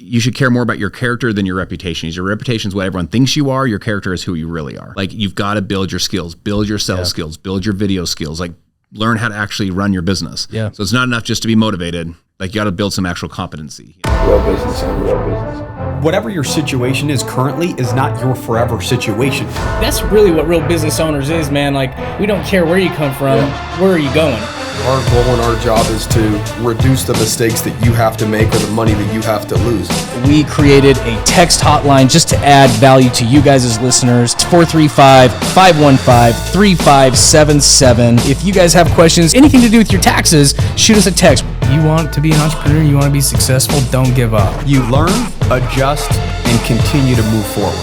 you should care more about your character than your reputation. Your reputation is what everyone thinks you are. Your character is who you really are. Like, you've got to build your skills, build your sales skills, build your video skills, like learn how to actually run your business. Yeah. So it's not enough just to be motivated. Like, you got to build some actual competency. Real business owner. Whatever your situation is currently is not your forever situation. That's really what real business owners is, man. Like, we don't care where you come from. Where are you going? Our goal and our job is to reduce the mistakes that you have to make or the money that you have to lose. We created a text hotline just to add value to you guys as listeners. It's 435-515-3577. If you guys have questions, anything to do with your taxes, shoot us a text. You want to be an entrepreneur, you want to be successful, don't give up. You learn, adjust, and continue to move forward.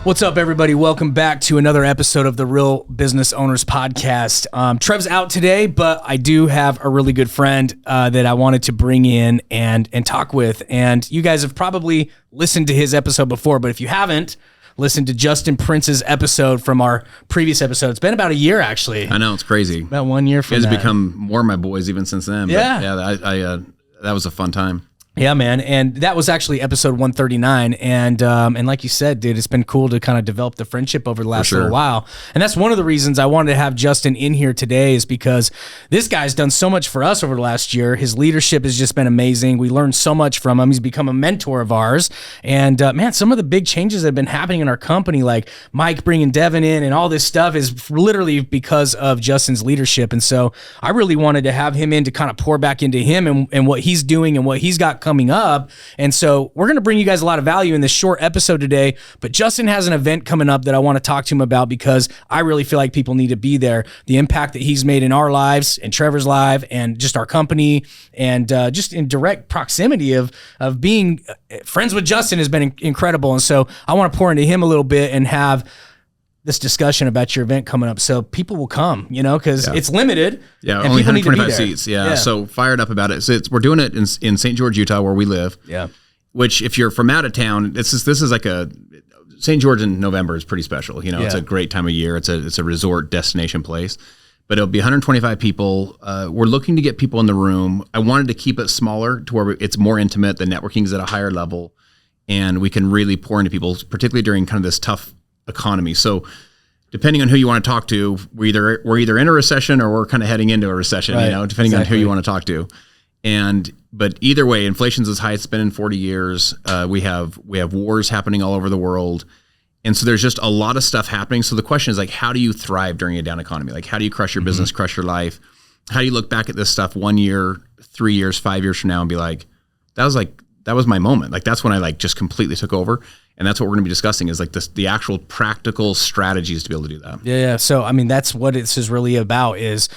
What's up, everybody? Welcome back to another episode of the Real Business Owners Podcast. Trev's out today, but I do have a really good friend that I wanted to bring in and talk with. And you guys have probably listened to his episode before, but if you haven't, listen to Justin Prince's episode from our previous episode. It's been about a year, actually. I know, it's crazy. About 1 year from now. You guys that. have become more my boys even since then. Yeah. But yeah, that was a fun time. Yeah, man. And that was actually episode 139. And like you said, dude, it's been cool to kind of develop the friendship over the last little while. And that's one of the reasons I wanted to have Justin in here today, is because this guy's done so much for us over the last year. His leadership has just been amazing. We learned so much from him. He's become a mentor of ours. And man, some of the big changes that have been happening in our company, like Mike bringing Devin in and all this stuff, is literally because of Justin's leadership. And so I really wanted to have him in to kind of pour back into him and what he's doing and what he's got coming up. And so we're going to bring you guys a lot of value in this short episode today, but Justin has an event coming up that I want to talk to him about because I really feel like people need to be there. The impact that he's made in our lives and Trevor's life and just our company and just in direct proximity of being friends with Justin has been incredible. And so I want to pour into him a little bit and have this discussion about your event coming up, so people will come, because it's limited. Yeah, only 125 seats. Yeah, so fired up about it. So we're doing it in St. George, Utah, where we live. Yeah, which if you're from out of town, this is like a St. George in November is pretty special. It's a great time of year. It's a resort destination place. But it'll be 125 people. We're looking to get people in the room. I wanted to keep it smaller to where it's more intimate. The networking is at a higher level, and we can really pour into people, particularly during kind of this tough economy. So depending on who you want to talk to, we're either in a recession or we're kind of heading into a recession, depending on who you want to talk to. But either way, inflation's as high as it's been in 40 years. We have wars happening all over the world. And so there's just a lot of stuff happening. So the question is, like, how do you thrive during a down economy? Like, how do you crush your business, crush your life? How do you look back at this stuff 1 year, 3 years, 5 years from now and be like, that was my moment. Like, that's when I just completely took over. And that's what we're going to be discussing, is the actual practical strategies to be able to do that. Yeah. So, I mean, that's what this is really about, is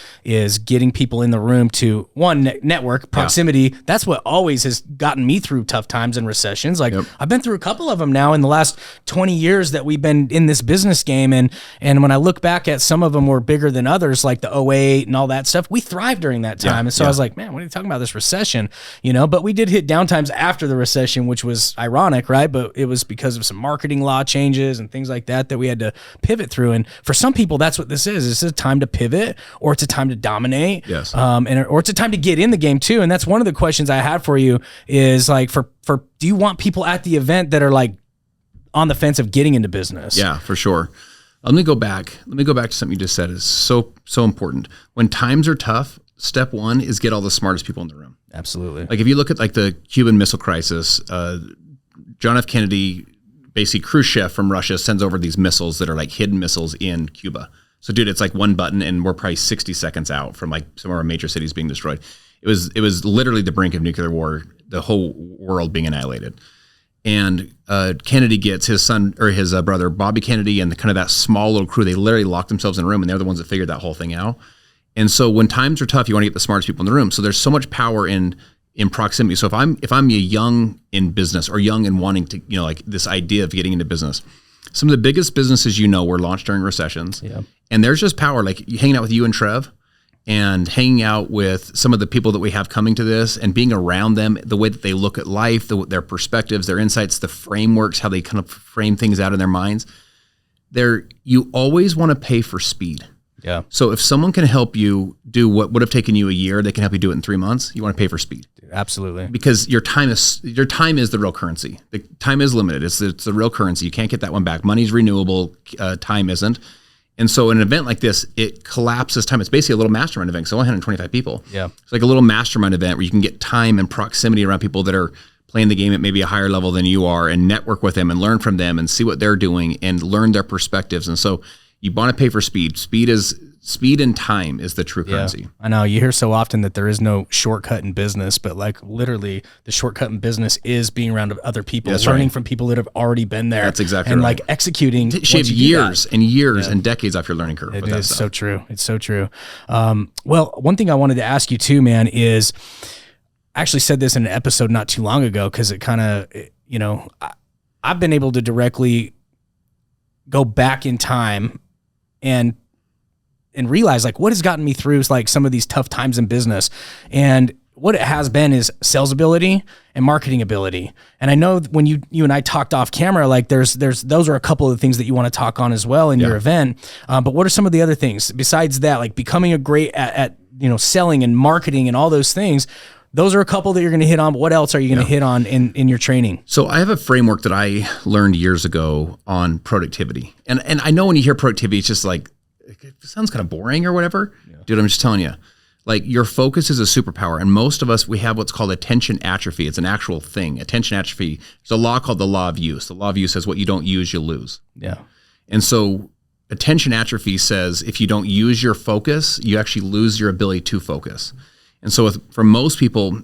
getting people in the room to, one, network, proximity. Yeah. That's what always has gotten me through tough times and recessions. Like, I've been through a couple of them now in the last 20 years that we've been in this business game. And when I look back at some of them were bigger than others, like the 08 and all that stuff, we thrived during that time. And so I was like, man, what are you talking about, this recession? But we did hit downtimes after the recession, which was ironic, right? But it was because of some marketing law changes and things like that we had to pivot through. And for some people, that's what this is. It's a time to pivot, or it's a time to dominate. Yes. Or it's a time to get in the game too. And that's one of the questions I had for you is, like, for do you want people at the event that are like on the fence of getting into business? Yeah, for sure. Let me go back to something you just said is so important. When times are tough, step one is get all the smartest people in the room. Absolutely. Like, if you look at the Cuban Missile Crisis, John F. Kennedy, basically Khrushchev from Russia, sends over these missiles that are like hidden missiles in Cuba. So dude, it's like one button and we're probably 60 seconds out from like some of our major cities being destroyed. It was literally the brink of nuclear war, the whole world being annihilated. And Kennedy gets his son, or his brother, Bobby Kennedy, and kind of that small little crew, they literally locked themselves in a room, and they're the ones that figured that whole thing out. And so when times are tough, you want to get the smartest people in the room. So there's so much power in proximity. So if I'm young in business, or young and wanting to, like this idea of getting into business, some of the biggest businesses were launched during recessions. Yeah. And there's just power, like hanging out with you and Trev, and hanging out with some of the people that we have coming to this, and being around them, the way that they look at life, their perspectives, their insights, the frameworks, how they kind of frame things out in their minds. You always want to pay for speed. Yeah. So if someone can help you do what would have taken you a year, they can help you do it in 3 months. You want to pay for speed. Absolutely. Because your time is the real currency. The time is limited. It's the real currency. You can't get that one back. Money's renewable. Time isn't. And so in an event like this, it collapses time. It's basically a little mastermind event. So only 125 people. Yeah. It's like a little mastermind event where you can get time and proximity around people that are playing the game at maybe a higher level than you are, and network with them and learn from them and see what they're doing and learn their perspectives. And so you want to pay for speed. Speed and time is the true currency. I know you hear so often that there is no shortcut in business, but like literally the shortcut in business is being around other people, learning from people that have already been there. That's exactly and right. like executing. Shave years and years and decades off your learning curve. It is so true. It's so true. Well, one thing I wanted to ask you too, man, is I actually said this in an episode not too long ago, because it kind of, I've been able to directly go back in time and realize like what has gotten me through like some of these tough times in business. And what it has been is sales ability and marketing ability. And I know when you and I talked off camera, like there's those are a couple of the things that you want to talk on as well in your event. But what are some of the other things besides that, like becoming a great at selling and marketing and all those things? Those are a couple that you're going to hit on, but what else are you going to hit on in your training? So I have a framework that I learned years ago on productivity. And I know when you hear productivity, it's just like, it sounds kind of boring or whatever. Yeah. Dude, I'm just telling you, like your focus is a superpower. And most of us, we have what's called attention atrophy. It's an actual thing. Attention atrophy. There's a law called the law of use. The law of use says what you don't use, you'll lose. Yeah. And so attention atrophy says if you don't use your focus, you actually lose your ability to focus. And so for most people,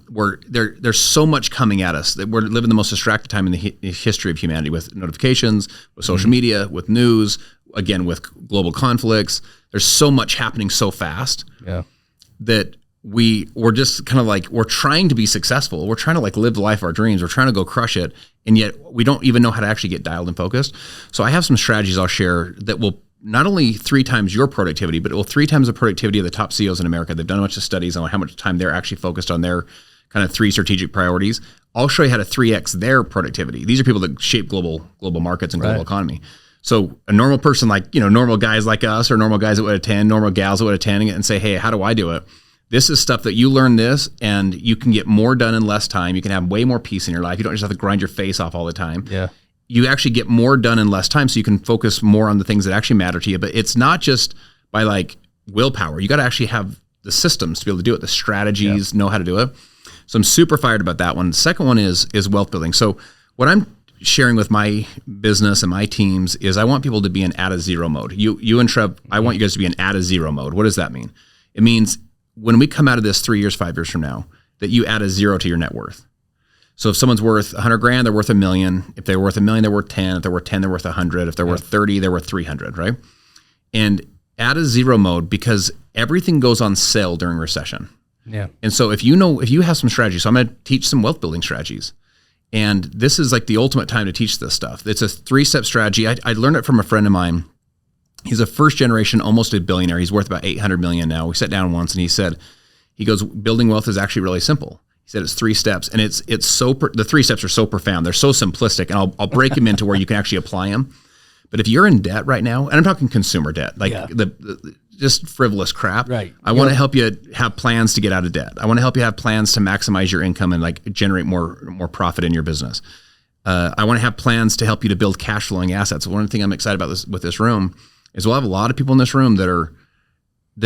there's so much coming at us that we're living the most distracted time in the history of humanity, with notifications, with social media, with news, again, with global conflicts. There's so much happening so fast that we're just kind of like, we're trying to be successful. We're trying to like live the life of our dreams. We're trying to go crush it. And yet we don't even know how to actually get dialed and focused. So I have some strategies I'll share that will not only 3 times your productivity, but it will 3 times the productivity of the top CEOs in America. They've done a bunch of studies on how much time they're actually focused on their kind of 3 strategic priorities. I'll show you how to 3x their productivity. These are people that shape global markets and global economy. So a normal person like, normal guys like us, or normal guys that would attend, normal gals that would attend and say, hey, how do I do it? This is stuff that you learn this, and you can get more done in less time. You can have way more peace in your life. You don't just have to grind your face off all the time. Yeah. You actually get more done in less time, so you can focus more on the things that actually matter to you. But it's not just by like willpower. You got to actually have the systems to be able to do it, the strategies, know how to do it. So I'm super fired about that one. The second one is wealth building. So what I'm sharing with my business and my teams is I want people to be in at a zero mode. You and Trev, I want you guys to be in at a zero mode. What does that mean? It means when we come out of this 3 years, 5 years from now, that you add a zero to your net worth. So if someone's worth $100,000, they're worth $1 million. If they're worth $1 million, they're worth 10. If they're worth 10, they're worth 100. If they're worth 30, they're worth 300, right? And add a zero mode, because everything goes on sale during recession. Yeah. And so if you have some strategies, so I'm going to teach some wealth building strategies. And this is like the ultimate time to teach this stuff. It's a 3-step strategy. I learned it from a friend of mine. He's a first generation, almost a billionaire. He's worth about 800 million now. We sat down once and he goes, building wealth is actually really simple. He said it's 3 steps, and it's so the 3 steps are so profound. They're so simplistic, and I'll break them into where you can actually apply them. But if you're in debt right now, and I'm talking consumer debt, like the just frivolous crap. Right. I want to help you have plans to get out of debt. I want to help you have plans to maximize your income and like generate more profit in your business. I want to have plans to help you to build cash flowing assets. One of the things I'm excited about with this room is we'll have a lot of people in this room that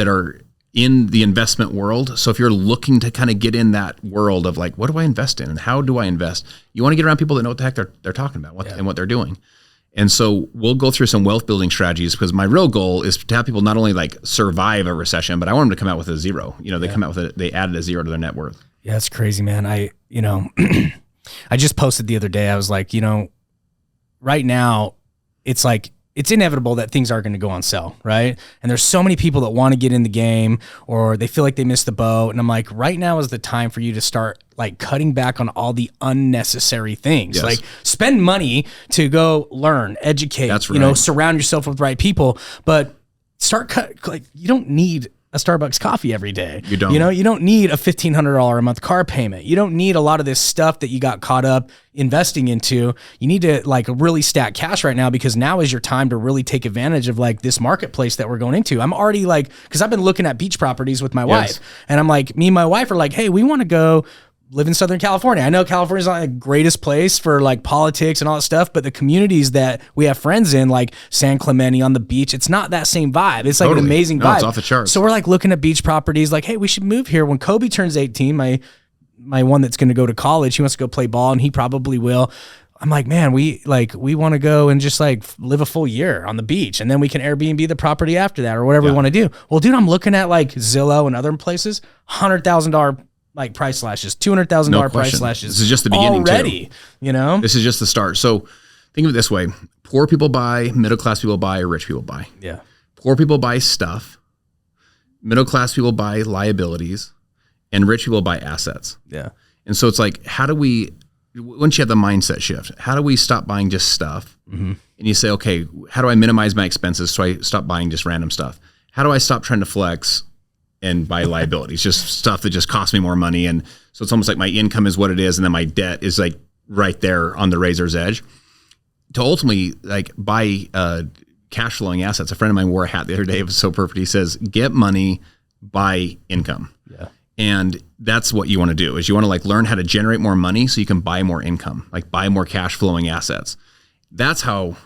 are in the investment world. So if you're looking to kind of get in that world of like, what do I invest in and how do I invest? You want to get around people that know what the heck they're talking about and what they're doing. And so we'll go through some wealth building strategies, because my real goal is to have people not only like survive a recession, but I want them to come out with a zero. They come out with they added a zero to their net worth. Yeah, it's crazy, man. I just posted the other day. I was like, right now it's like, it's inevitable that things are going to go on sale, right? And there's so many people that want to get in the game, or they feel like they missed the boat. And I'm like, right now is the time for you to start like cutting back on all the unnecessary things. Yes. Like spend money to go learn, educate, That's right. Surround yourself with the right people, but like you don't need a Starbucks coffee every day. You don't. You don't need a $1,500 a month car payment. You don't need a lot of this stuff that you got caught up investing into. You need to like really stack cash right now, because now is your time to really take advantage of like this marketplace that we're going into. I'm already like, because I've been looking at beach properties with my wife, and I'm like, me and my wife are like, hey, we want to go live in Southern California. I know California's not the greatest place for like politics and all that stuff, but the communities that we have friends in, like San Clemente on the beach, it's not that same vibe. It's like an amazing vibe. It's off the charts. So we're like looking at beach properties like, hey, we should move here. When Kobe turns 18, my one that's going to go to college, he wants to go play ball, and he probably will. I'm like, man, we want to go and just like live a full year on the beach, and then we can Airbnb the property after that or whatever we want to do. Well, dude, I'm looking at like Zillow and other places, $100,000 like price slashes, $200,000 price slashes. This is just the beginning already, too. This is just the start. So think of it this way. Poor people buy, middle class people buy, or rich people buy. Yeah. Poor people buy stuff. Middle class people buy liabilities, and rich people buy assets. Yeah. And so it's like, how do we, once you have the mindset shift, how do we stop buying just stuff? Mm-hmm. And you say, okay, how do I minimize my expenses so I stop buying just random stuff? How do I stop trying to flex and buy liabilities, just stuff that just costs me more money? And so it's almost like my income is what it is, and then my debt is like right there on the razor's edge. To ultimately like buy cash flowing assets. A friend of mine wore a hat the other day. It was so perfect. He says, get money, buy income. Yeah. And that's what you want to do, is you want to like learn how to generate more money so you can buy more income, like buy more cash flowing assets. That's how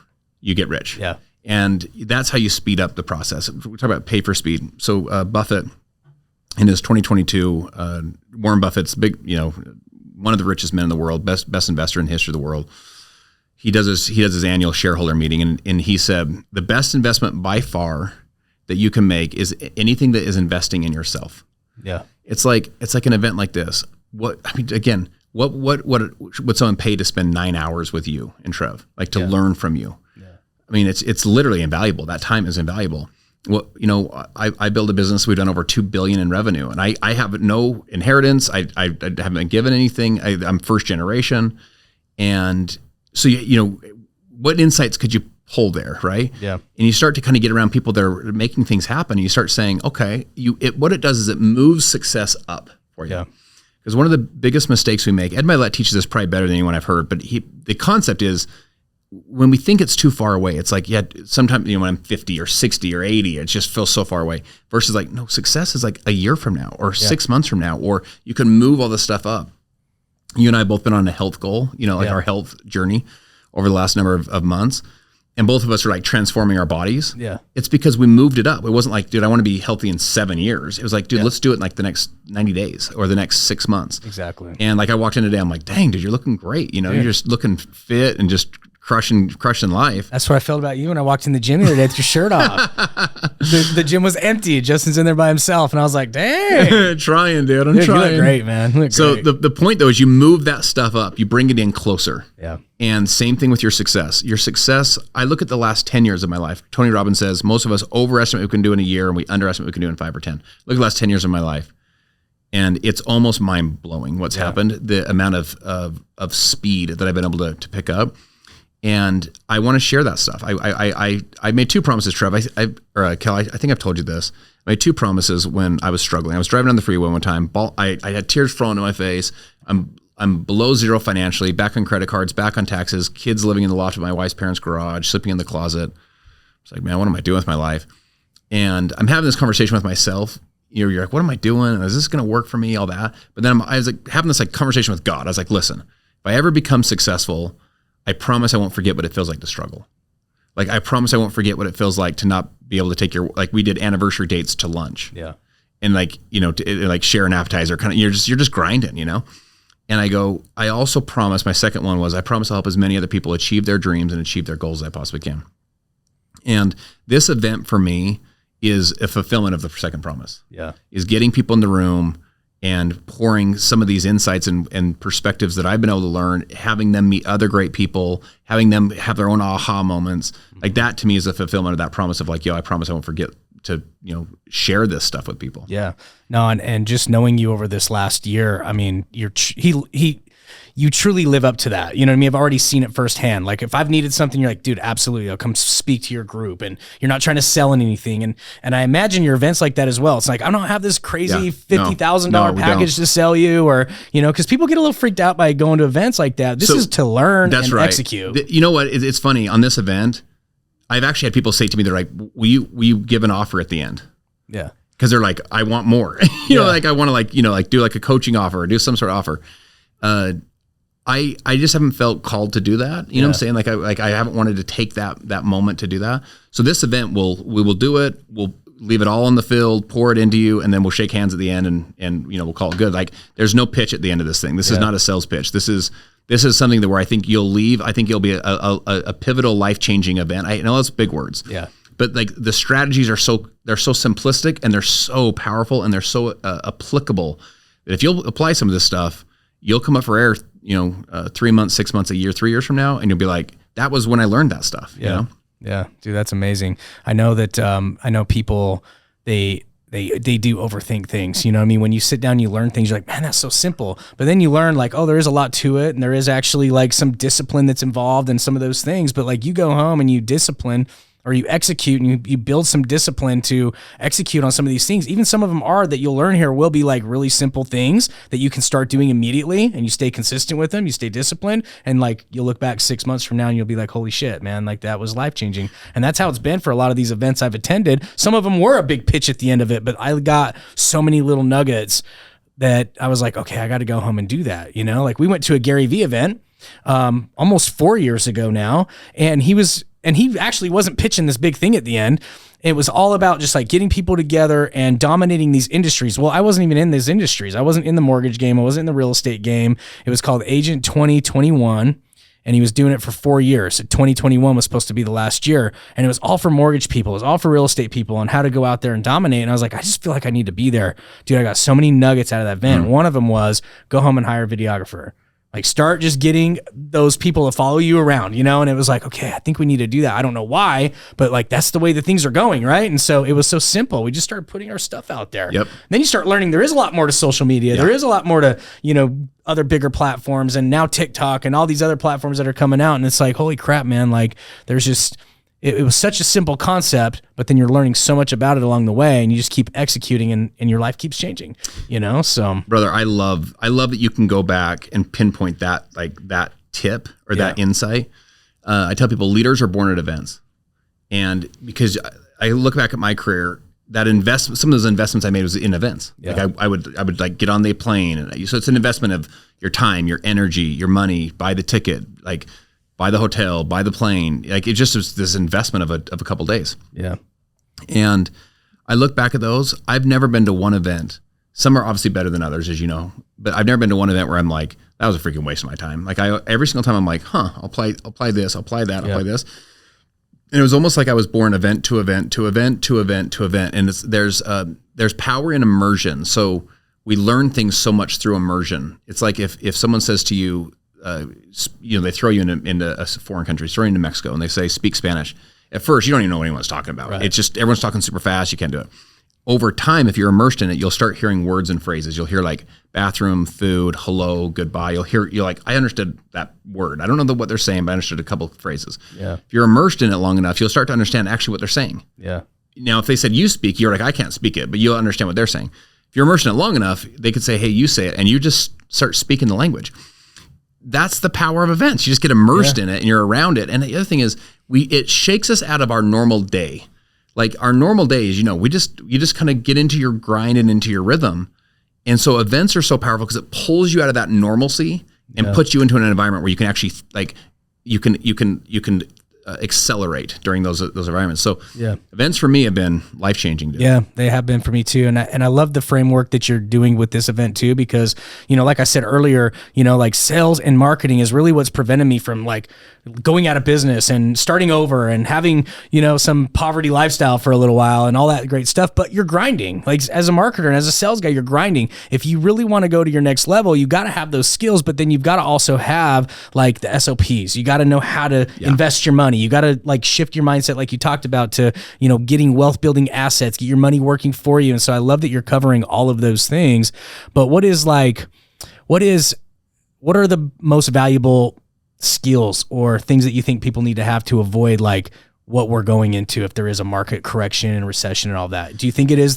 you get rich. Yeah. And that's how you speed up the process. We talk about pay for speed. So Buffett, in his 2022, Warren Buffett's big, one of the richest men in the world, best investor in the history of the world. He does his annual shareholder meeting, and he said the best investment by far that you can make is anything that is investing in yourself. Yeah, it's like an event like this. What would someone pay to spend 9 hours with you and Trev, like to learn from you? Yeah. I mean, it's literally invaluable. That time is invaluable. Well, I build a business. We've done over $2 billion in revenue, and I have no inheritance. I haven't been given anything. I'm first generation, and so what insights could you pull there, right? Yeah. And you start to kind of get around people that are making things happen. And you start saying, okay, what it does is it moves success up for you. Yeah. Because one of the biggest mistakes we make, Ed Mylett teaches this probably better than anyone I've heard, but the concept is, when we think it's too far away, it's like, sometimes, when I'm 50 or 60 or 80, it just feels so far away, versus like, no, success is like a year from now or 6 months from now, or you can move all this stuff up. You and I have both been on a health goal, our health journey over the last number of months. And both of us are like transforming our bodies. Yeah. It's because we moved it up. It wasn't like, dude, I want to be healthy in 7 years. It was like, dude, let's do it in like the next 90 days or the next 6 months. Exactly. And like I walked in today, I'm like, dang, dude, you're looking great. You're just looking fit and just crushing life. That's what I felt about you when I walked in the gym the other day with your shirt off. The gym was empty. Justin's in there by himself, and I was like, dang. Trying, dude. I'm trying. You look great, man. You look so great. The point, though, is you move that stuff up. You bring it in closer. Yeah. And same thing with your success. Your success, I look at the last 10 years of my life. Tony Robbins says most of us overestimate what we can do in a year, and we underestimate what we can do in 5 or 10. Look at the last 10 years of my life. And it's almost mind-blowing what's happened, the amount of speed that I've been able to pick up. And I want to share that stuff. I made 2 promises, Trev. Kel, I think I've told you this. I made 2 promises when I was struggling. I was driving on the freeway one time. I had tears flowing in my face. I'm below zero financially, back on credit cards, back on taxes, kids living in the loft of my wife's parents' garage, sleeping in the closet. It's like, man, what am I doing with my life? And I'm having this conversation with myself. You're like, what am I doing? Is this going to work for me? All that. But then I was like having this like conversation with God. I was like, listen, if I ever become successful, I promise I won't forget what it feels like to struggle. Like, I promise I won't forget what it feels like to not be able to take like we did anniversary dates to lunch. Yeah. And like, like share an appetizer, kind of, you're just grinding, And I go, I also promise, my second one was, I promise I'll help as many other people achieve their dreams and achieve their goals as I possibly can. And this event for me is a fulfillment of the second promise. Yeah. Is getting people in the room and pouring some of these insights and perspectives that I've been able to learn, having them meet other great people, having them have their own aha moments. Like, that to me is a fulfillment of that promise of like, I promise I won't forget to, share this stuff with people. Yeah. No. And just knowing you over this last year, I mean, you truly live up to that. You know what I mean? I've already seen it firsthand. Like if I've needed something, you're like, dude, absolutely, I'll come speak to your group, and you're not trying to sell anything. And I imagine your events like that as well. It's like, I don't have this crazy $50,000 package to sell you, or, you know, because people get a little freaked out by going to events like that. This is to learn and execute. You know what? It's funny on this event. I've actually had people say to me, they're like, will you give an offer at the end? Yeah. Cause they're like, I want more, you know, like I want to like, you know, like do like a coaching offer or do some sort of offer. I just haven't felt called to do that. You know what I'm saying? Like I haven't wanted to take that moment to do that. So this event we will do it. We'll leave it all on the field, pour it into you, and then we'll shake hands at the end and you know, we'll call it good. Like there's no pitch at the end of this thing. This is not a sales pitch. This is something that where I think you'll leave. I think it'll be a pivotal, life-changing event. I know that's big words. Yeah. But like the strategies are so simplistic and they're so powerful and they're so applicable that if you'll apply some of this stuff, you'll come up for air, you know, 3 months, 6 months, a year, 3 years from now, and you'll be like, that was when I learned that stuff. Yeah. You know? Yeah, dude, that's amazing. I know that I know people they do overthink things. You know what I mean? When you sit down, you learn things, you're like, man, that's so simple. But then you learn like, oh, there is a lot to it, and there is actually like some discipline that's involved in some of those things. But like you go home and you discipline, or you execute, and you build some discipline to execute on some of these things. Even some of them are that you'll learn here will be like really simple things that you can start doing immediately, and you stay consistent with them, you stay disciplined, and like you'll look back 6 months from now and you'll be like, holy shit, man, like that was life-changing. And that's how it's been for a lot of these events I've attended. Some of them were a big pitch at the end of it, but I got so many little nuggets that I was like, okay, I got to go home and do that. You know, like we went to a Gary Vee event almost 4 years ago now, and he actually wasn't pitching this big thing at the end. It was all about just like getting people together and dominating these industries. Well, I wasn't even in these industries. I wasn't in the mortgage game. I wasn't in the real estate game. It was called Agent 2021, and he was doing it for 4 years. So 2021 was supposed to be the last year, and it was all for mortgage people. It was all for real estate people on how to go out there and dominate. And I was like, I just feel like I need to be there. Dude, I got so many nuggets out of that event. One of them was go home and hire a videographer. Like start just getting those people to follow you around, you know? And it was like, okay, I think we need to do that. I don't know why, but like, that's the way that things are going. Right. And so it was so simple. We just started putting our stuff out there. Yep. Then you start learning there is a lot more to social media. There is a lot more to, you know, other bigger platforms, and now TikTok and all these other platforms that are coming out. And it's like, holy crap, man. Like there's just, it was such a simple concept, but then you're learning so much about it along the way, and you just keep executing, and your life keeps changing, you know? So brother, I love that you can go back and pinpoint that, like that tip or that insight. I tell people leaders are born at events. And because I look back at my career, that investment, some of those investments I made was in events. Like I would like get on the plane, and so it's an investment of your time, your energy, your money, buy the ticket, like buy the hotel, buy the plane. Like it just was this investment of a couple days. Yeah. And I look back at those. I've never been to one event. Some are obviously better than others, as you know, but I've never been to one event where I'm like, that was a freaking waste of my time. Like every single time I'm like, I'll apply this, I'll apply that, I'll apply this. And it was almost like I was born event to event to event to event to event. And there's power in immersion. So we learn things so much through immersion. It's like if someone says to you, you know, they throw you into a foreign country, throw you into Mexico, and they say, speak Spanish. At first, you don't even know what anyone's talking about. Right. It's just, everyone's talking super fast. You can't do it. Over time, if you're immersed in it, you'll start hearing words and phrases. You'll hear like bathroom, food, hello, goodbye. You're like, I understood that word. I don't know what they're saying, but I understood a couple of phrases. Yeah. If you're immersed in it long enough, you'll start to understand actually what they're saying. Yeah. Now, if they said you speak, you're like, I can't speak it, but you'll understand what they're saying. If you're immersed in it long enough, they could say, hey, you say it, and you just start speaking the language. That's the power of events. You just get immersed in it, and you're around it. And the other thing is, it shakes us out of our normal day. Like our normal day is, you know, you just kind of get into your grind and into your rhythm. And so events are so powerful because it pulls you out of that normalcy and puts you into an environment where you can actually like, you can accelerate during those environments. So events for me have been life-changing. Dude. Yeah, they have been for me too. And I love the framework that you're doing with this event too, because, you know, like I said earlier, you know, like sales and marketing is really what's prevented me from like going out of business and starting over and having, you know, some poverty lifestyle for a little while and all that great stuff. But you're grinding. Like as a marketer and as a sales guy, you're grinding. If you really want to go to your next level, you got to have those skills, but then you've got to also have like the SOPs. You got to know how to invest your money. You got to like shift your mindset, like you talked about, to, you know, getting wealth building assets, get your money working for you. And so I love that you're covering all of those things. But what is what are the most valuable skills or things that you think people need to have to avoid like what we're going into if there is a market correction and recession and all that? Do you think it is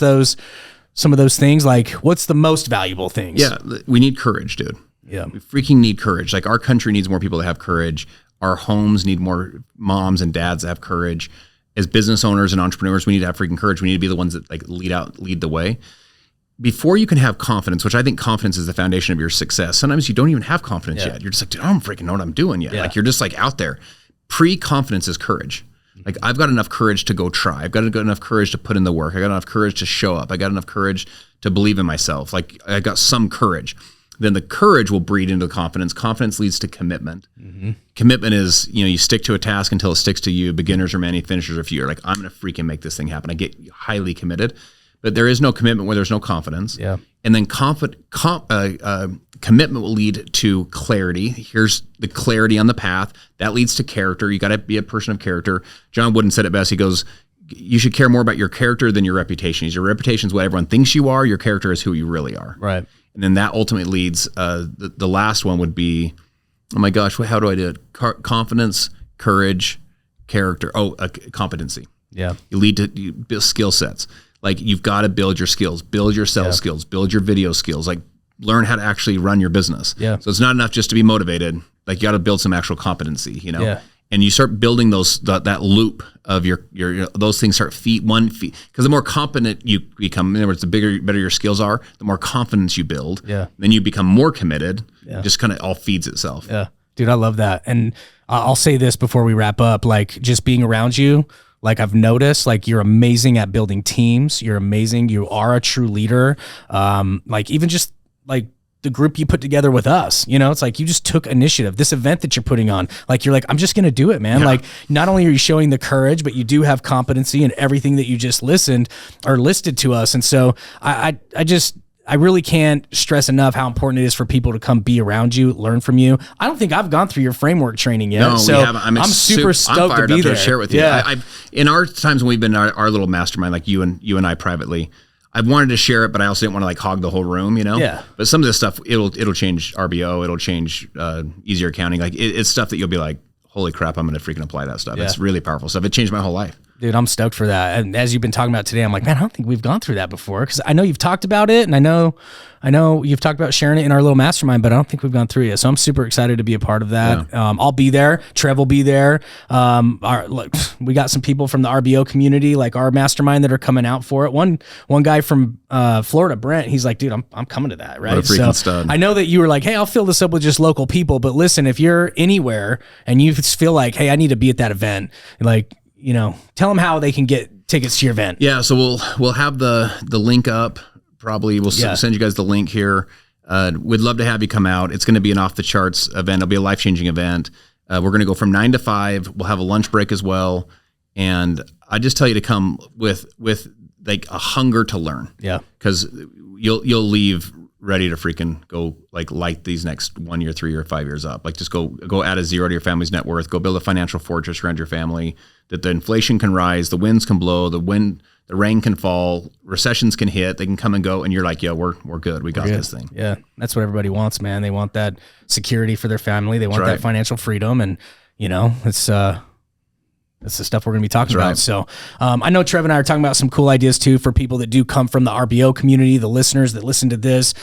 some of those things? Like, what's the most valuable things? Yeah, we need courage, dude. Yeah. We freaking need courage. Like, our country needs more people that have courage. Our homes need more moms and dads that have courage. As business owners and entrepreneurs, we need to have freaking courage. We need to be the ones that like lead the way. Before you can have confidence, which I think confidence is the foundation of your success. Sometimes you don't even have confidence yet. You're just like, dude, I don't freaking know what I'm doing yet. Like, you're just like out there. Pre-confidence is courage. Like, I've got enough courage to go try. I've got enough courage to put in the work. I got enough courage to show up. I got enough courage to believe in myself. Like, I got some courage. Then the courage will breed into confidence. Confidence leads to commitment. Mm-hmm. Commitment is, you stick to a task until it sticks to you. Beginners are many, finishers are few. You're like, I'm going to freaking make this thing happen. I get highly committed. But there is no commitment where there's no confidence. Yeah. And then commitment will lead to clarity. Here's the clarity on the path. That leads to character. You got to be a person of character. John Wooden said it best. He goes, you should care more about your character than your reputation. Your reputation is what everyone thinks you are. Your character is who you really are. Right. And then that ultimately leads, the last one would be, oh my gosh, how do I do it? Confidence, courage, character. Competency. Yeah. You lead to skill sets. Like, you've got to build your skills, build your sales skills, build your video skills, like learn how to actually run your business. Yeah. So it's not enough just to be motivated. Like, you got to build some actual competency, Yeah. And you start building that loop of your those things start because the more competent you become, in other words, the better your skills are, the more confidence you build. Yeah. Then you become more committed. Yeah. It just kind of all feeds itself. Yeah. Dude, I love that. And I'll say this before we wrap up, like, just being around you, like, I've noticed, like, you're amazing at building teams. You're amazing. You are a true leader. Like, even just like the group you put together with us, it's like you just took initiative. This event that you're putting on, like, you're like, I'm just going to do it, man. Yeah. Like, not only are you showing the courage, but you do have competency in everything that you just listed to us. And so I really can't stress enough how important it is for people to come be around you, learn from you. I don't think I've gone through your framework training yet. No, so we haven't. I'm super stoked to be there. To share it with you. Yeah. In our times when we've been in our little mastermind, like you and I privately, I've wanted to share it, but I also didn't want to like hog the whole room, Yeah. But some of this stuff, it'll change RBO, it'll change easier accounting. Like, it's stuff that you'll be like, holy crap, I'm going to freaking apply that stuff. Yeah. It's really powerful stuff. It changed my whole life. Dude, I'm stoked for that. And as you've been talking about today, I'm like, man, I don't think we've gone through that before, because I know you've talked about it, and I know you've talked about sharing it in our little mastermind, but I don't think we've gone through it. So I'm super excited to be a part of that. Yeah. I'll be there. Trev will be there. We got some people from the RBO community, like our mastermind, that are coming out for it. One guy from Florida, Brent, he's like, dude, I'm coming to that, right? What a freaking stud. I know that you were like, hey, I'll fill this up with just local people, but listen, if you're anywhere and you feel like, hey, I need to be at that event, like, tell them how they can get tickets to your event. Yeah, so we'll have the link up. Probably we'll send you guys the link here. We'd love to have you come out. It's going to be an off the charts event. It'll be a life-changing event. We're going to go from 9 to 5. We'll have a lunch break as well. And I just tell you to come with like a hunger to learn. Yeah. Because you'll leave ready to freaking go light these next 1 year, 3 year, 5 years up. Like, just go add a zero to your family's net worth. Go build a financial fortress around your family. That the inflation can rise, the winds can blow, the rain can fall, recessions can hit, they can come and go, and you're like, yo, we're good. We got this thing. Yeah, that's what everybody wants, man. They want that security for their family. They want that financial freedom, and it's the stuff we're going to be talking about. Right. So I know Trev and I are talking about some cool ideas too for people that do come from the RBO community, the listeners that listen to this.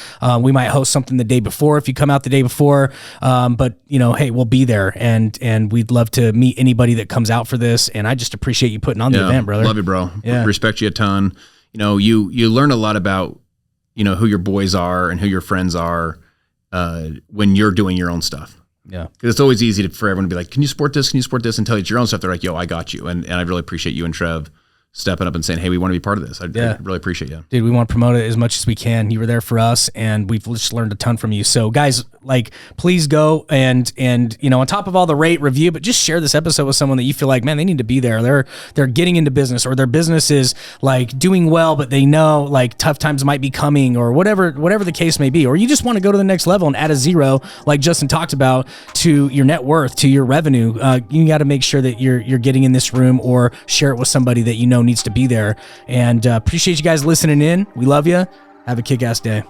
We might host something the day before if you come out the day before. But hey, we'll be there, and we'd love to meet anybody that comes out for this. And I just appreciate you putting on the event, brother. Love you, bro. Yeah. Respect you a ton. You learn a lot about who your boys are and who your friends are when you're doing your own stuff. Yeah. Because it's always easy for everyone to be like, can you support this? Can you support this? And tell you it's your own stuff. They're like, yo, I got you. And I really appreciate you and Trev stepping up and saying, hey, we want to be part of this. I really appreciate you. Dude, we want to promote it as much as we can. You were there for us, and we've just learned a ton from you. So guys, please go and on top of all the rate, review, but just share this episode with someone that you feel like, man, they need to be there. They're getting into business, or their business is doing well, but they know tough times might be coming, or whatever the case may be. Or you just want to go to the next level and add a zero, like Justin talked about, to your net worth, to your revenue. You got to make sure that you're getting in this room, or share it with somebody that needs to be there. And appreciate you guys listening in. We love you. Have a kick-ass day.